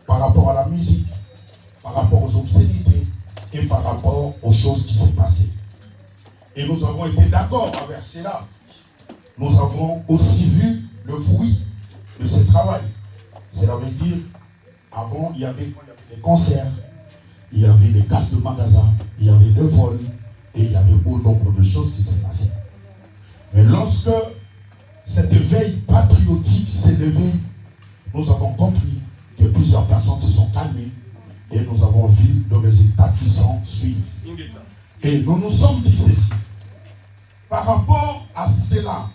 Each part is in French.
par rapport à la musique, par rapport aux obscénités et par rapport aux choses qui s'est passées. Et nous avons été d'accord avec cela. Nous avons aussi vu le fruit de ce travail. Cela veut dire, avant, il y avait des concerts, il y avait des casses de magasins, il y avait des vols, et il y avait beaucoup nombre de choses qui s'est passées. Mais lorsque cette veille patriotique s'est levée, nous avons compris que plusieurs personnes se sont calmées et nous avons vu le résultat qui s'en suivent. Et nous nous sommes dit ceci. Par rapport à cela,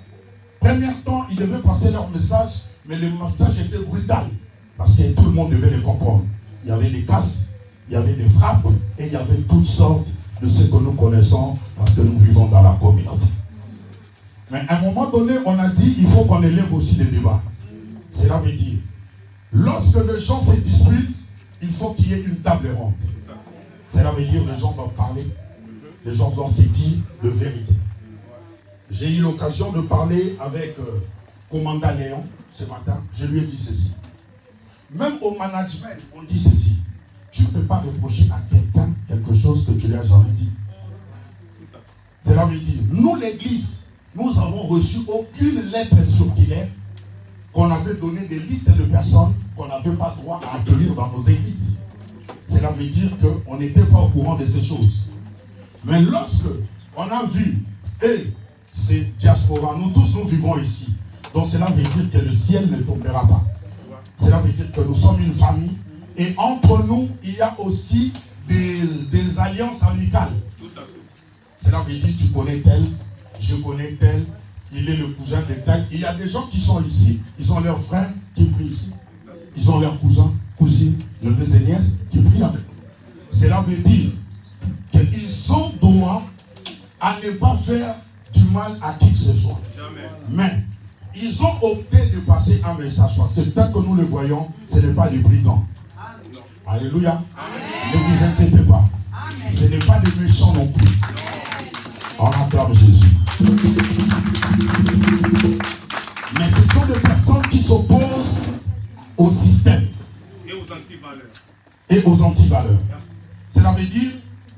premier temps, ils devaient passer leur message, mais le message était brutal. Parce que tout le monde devait le comprendre. Il y avait des casses, il y avait des frappes, et il y avait toutes sortes de ce que nous connaissons, parce que nous vivons dans la communauté. Mais à un moment donné, on a dit, il faut qu'on élève aussi les débats. Cela veut dire, lorsque les gens se disputent, il faut qu'il y ait une table ronde. Cela veut dire, les gens doivent parler, les gens doivent se dire de vérité. J'ai eu l'occasion de parler avec commandant Léon ce matin. Je lui ai dit ceci. Même au management, on dit ceci. Tu ne peux pas reprocher à quelqu'un quelque chose que tu lui as jamais dit. Cela veut dire, nous l'église, nous avons reçu aucune lettre circulaire qu'on avait donné des listes de personnes qu'on n'avait pas droit à accueillir dans nos églises. Cela veut dire qu'on n'était pas au courant de ces choses. Mais lorsque on a vu, et c'est diaspora, nous tous nous vivons ici. Donc cela veut dire que le ciel ne tombera pas. Cela veut dire que nous sommes une famille. Et entre nous, il y a aussi des alliances amicales. Cela veut dire tu connais tel, je connais tel, il est le cousin de tel. Il y a des gens qui sont ici, ils ont leurs frères qui prient ici. Ils ont leurs cousins, cousines, neveux et nièces qui prient avec nous. Cela veut dire qu'ils ont droit à ne pas faire du mal à qui que ce soit. Jamais. Mais ils ont opté de passer un message parce que tel que nous le voyons, ce n'est pas des brigands. Amen. Alléluia. Amen. Ne vous inquiétez pas. Amen. Ce n'est pas des méchants non plus. Amen. On acclame Jésus. Mais ce sont des personnes qui s'opposent au système et aux antivaleurs. Et aux antivaleurs. Cela veut dire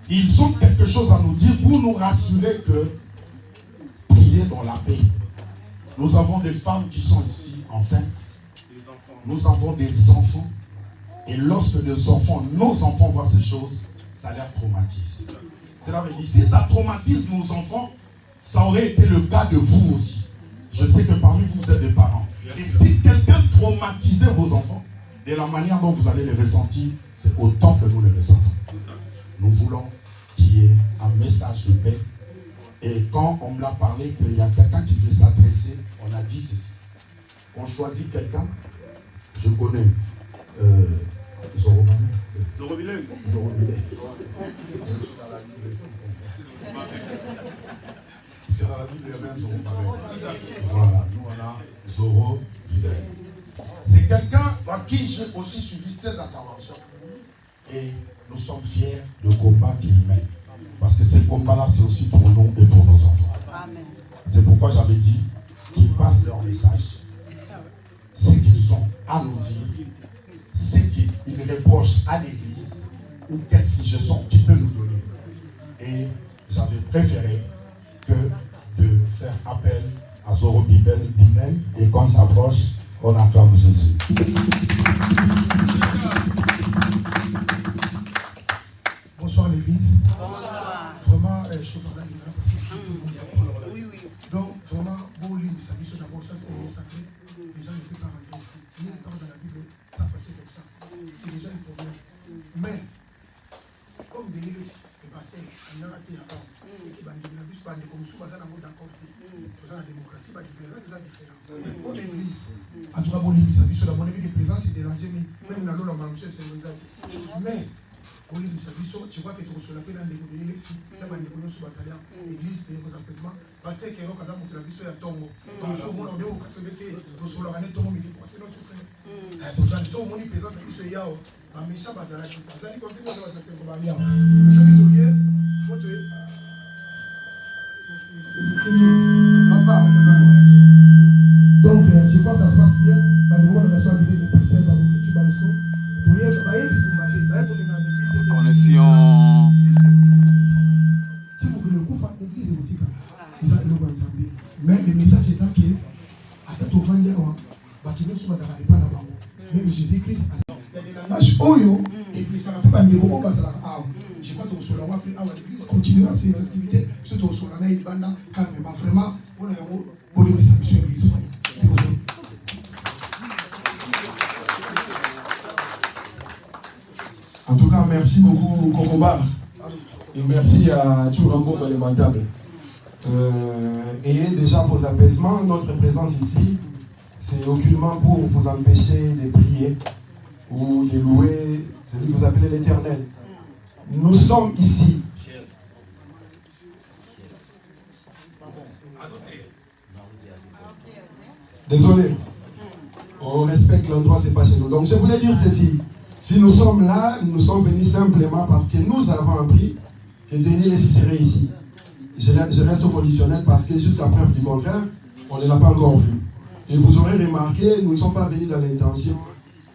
ils ont quelque chose à nous dire pour nous rassurer que prier dans la paix. Nous avons des femmes qui sont ici enceintes. Nous avons des enfants. Et lorsque nos enfants voient ces choses, ça les traumatise. Cela veut dire, si ça traumatise nos enfants, ça aurait été le cas de vous aussi. Je sais que parmi vous, vous êtes des parents. Et si quelqu'un traumatisait vos enfants, de la manière dont vous allez les ressentir, c'est autant que nous les ressentons. Nous voulons qu'il y ait un message de paix. Et quand on me l'a parlé qu'il y a quelqu'un qui veut s'adresser, on a dit ceci. On choisit quelqu'un, je connais Zoro Bileng. Je suis dans la Bible. Parce que dans la Bible, il y a même Zoro Bileng. Voilà, nous on a Zoro Bileng. C'est quelqu'un à qui j'ai aussi suivi ses interventions. Et nous sommes fiers du combat qu'il mène. Parce que ces combats-là, c'est aussi pour nous et pour nos enfants. Amen. C'est pourquoi j'avais dit qu'ils passent leur message. Ce qu'ils ont à nous dire, ce qu'ils reprochent à l'église, ou quelle suggestion qu'ils peuvent nous donner. Et j'avais préféré que de faire appel à Zoro Bileng, et quand il s'approche, on acclame Jésus. Bonsoir l'église. Bonsoir. Vraiment, je suis pas là parce que tout le monde est oui. Donc, vraiment, bon, ça dit d'abord, ça c'est sacré. Les gens ne peuvent pas rentrer ici. Ni le temps dans la Bible, ça passait comme ça. C'est déjà un problème. Mais, comme de l'Église, le pasteur, on a raté avant. Et ben, il y a plus pas de comme souvent dans le monde d'accord. Dans la démocratie, pas différent, c'est la différence. Bon, l'église, en tout cas, bon, l'église, ça dit sur la bonne église de présence, c'est dérangé, mais même dans l'eau, la c'est mais, tu vois que tu reçois la paix dans l'église, là, on est sur l'église, des empêchements, parce que quand on a monté la vie sur la tombe, donc au monde, on est au cas de que sur l'année tombe, c'est notre frère. Pour ça, ils sont au monde présent, ils sont là, mais méchant, ça là, ça dit qu'on fait ça, c'est comme bien. Donc, je pense que ça se passe bien. Nous avons besoin de préciser dans le futur. Connexion. Mais le message est ça que même Jésus-Christ il y a des langages oyo et puis ça va pas niveau je crois que sur la l'église continuera ses activités surtout sur la banda calmement vraiment pour le moment pour les messages sur l'église. En tout cas, merci beaucoup Kokoba et merci à Tchourango Lamentable. Ayez déjà vos apaisements. Notre présence ici, c'est aucunement pour vous empêcher de prier ou de louer celui que vous appelez l'Éternel. Nous sommes ici. Désolé. On respecte l'endroit, c'est pas chez nous. Donc je voulais dire ceci. Si nous sommes là, nous sommes venus simplement parce que nous avons appris que Denis Lessi serait ici. Je reste au conditionnel parce que jusqu'à preuve du contraire, on ne l'a pas encore vu. Et vous aurez remarqué, nous ne sommes pas venus dans l'intention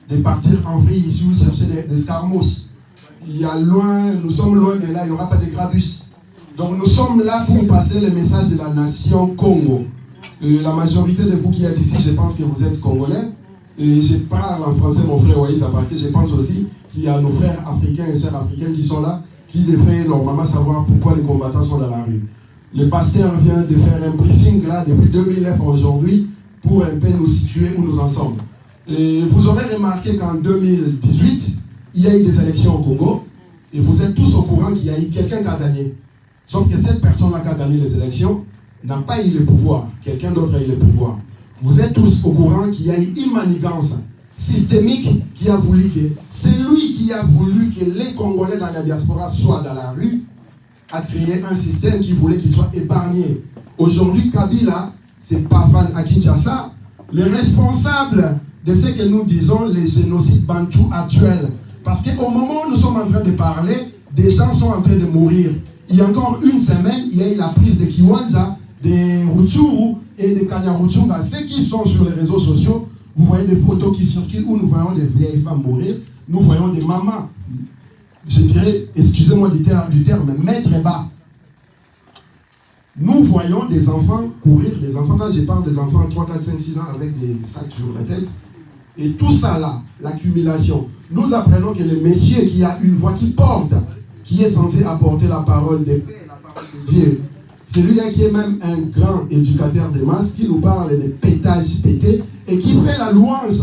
de partir en vrille ici ou chercher des scarmos. Il y a loin, nous sommes loin de là, il n'y aura pas de grabus. Donc nous sommes là pour passer le message de la nation Congo. La majorité de vous qui êtes ici, je pense que vous êtes Congolais. Et je parle en français, mon frère Waïza, parce que je pense aussi qu'il y a nos frères africains et sœurs africaines qui sont là, qui devraient normalement savoir pourquoi les combattants sont dans la rue. Le pasteur vient de faire un briefing là depuis 2009 aujourd'hui pour un peu nous situer où nous en sommes. Et vous aurez remarqué qu'en 2018, il y a eu des élections au Congo et vous êtes tous au courant qu'il y a eu quelqu'un qui a gagné. Sauf que cette personne-là qui a gagné les élections n'a pas eu le pouvoir. Quelqu'un d'autre a eu le pouvoir. Vous êtes tous au courant qu'il y a eu une manigance systémique qui a voulu que celui qui a voulu que les Congolais dans la diaspora soient dans la rue a créé un système qui voulait qu'ils soient épargnés. Aujourd'hui, Kabila, c'est Pavan à Kinshasa, le responsable de ce que nous disons les génocides bantous actuels. Parce qu'au moment où nous sommes en train de parler, des gens sont en train de mourir. Il y a encore une semaine, il y a eu la prise de Kiwanja, de Rutshuru et de Kanyaruchunga. Ceux qui sont sur les réseaux sociaux, vous voyez des photos qui circulent où nous voyons des vieilles femmes mourir, nous voyons des mamans, je dirais, excusez-moi du terme, mettre bas. Nous voyons des enfants courir, des enfants, là je parle des enfants 3, 4, 5, 6 ans avec des sacs sur la tête. Et tout ça là, l'accumulation, nous apprenons que le monsieur qui a une voix qui porte, qui est censé apporter la parole de paix, la parole de Dieu, celui-là qui est même un grand éducateur de masse, qui nous parle de pétage pété et qui fait la louange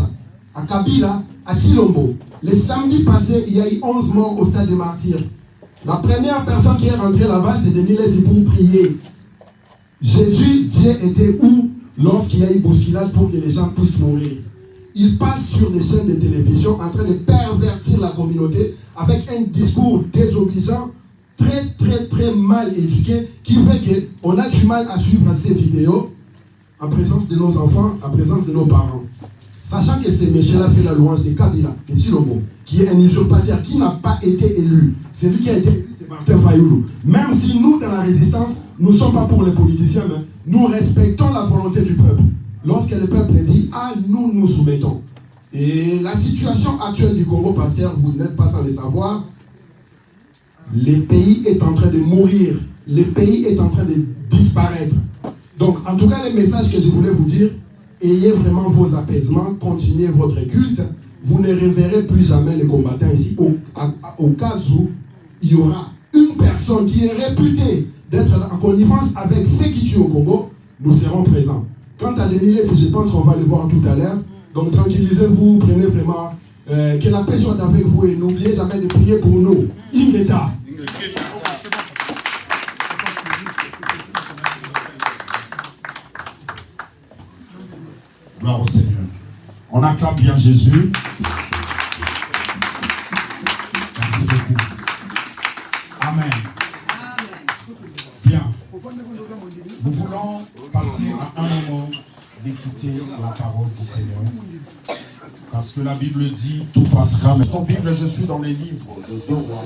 à Kabila, à Chilombo. Le samedi passé, il y a eu 11 morts au stade des martyrs. La première personne qui est rentrée là-bas, c'est Denis Lessi pour prier. Jésus, Dieu était où lorsqu'il y a eu bousculade pour que les gens puissent mourir? Il passe sur des chaînes de télévision en train de pervertir la communauté avec un discours désobligeant, très mal éduqué, qui fait qu'on a du mal à suivre ces vidéos en présence de nos enfants, en présence de nos parents. Sachant que ce monsieur-là fait la louange de Kabila, de Chilombo, qui est un usurpateur, qui n'a pas été élu. C'est lui qui a été élu, c'est Martin Fayoulou. Même si nous, dans la résistance, nous ne sommes pas pour les politiciens, mais nous respectons la volonté du peuple. Lorsque le peuple dit « Ah, nous nous soumettons ». Et la situation actuelle du Congo, pasteur, vous n'êtes pas sans le savoir, le pays est en train de mourir. Le pays est en train de disparaître. Donc, en tout cas, le message que je voulais vous dire, ayez vraiment vos apaisements, continuez votre culte. Vous ne reverrez plus jamais les combattants ici. Au cas où il y aura une personne qui est réputée d'être en connivence avec ceux qui tuent au Congo, nous serons présents. Quant à Denis Lessi, je pense qu'on va le voir tout à l'heure. Donc, tranquillisez-vous, prenez vraiment... que la paix soit avec vous et n'oubliez jamais de prier pour nous. Ingeta. Gloire au Seigneur. On acclame bien Jésus. Merci beaucoup. Amen. Bien. Nous voulons passer à un moment d'écouter la parole du Seigneur. Parce que la Bible dit, tout passera. Mais ton Bible, je suis dans les livres de 2 Rois.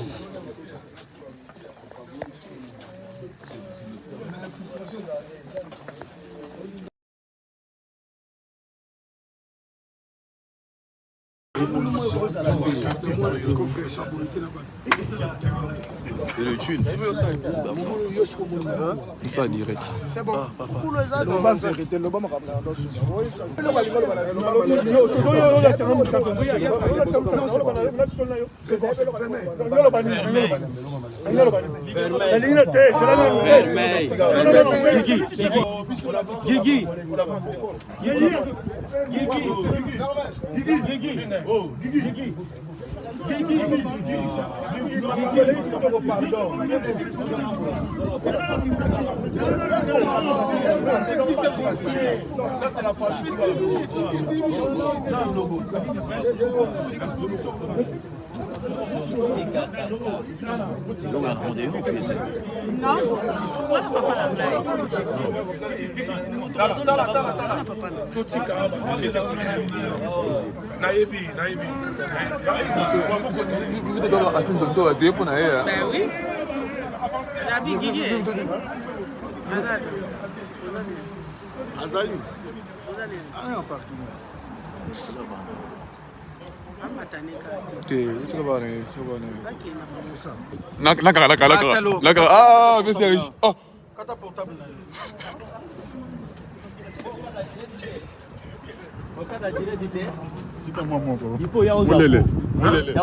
C'est le tune. Ça direct. C'est bon. Ben oui. Yabi Guigui. Azali. Ah, mais c'est riche. Oh. Mulele. Mulele.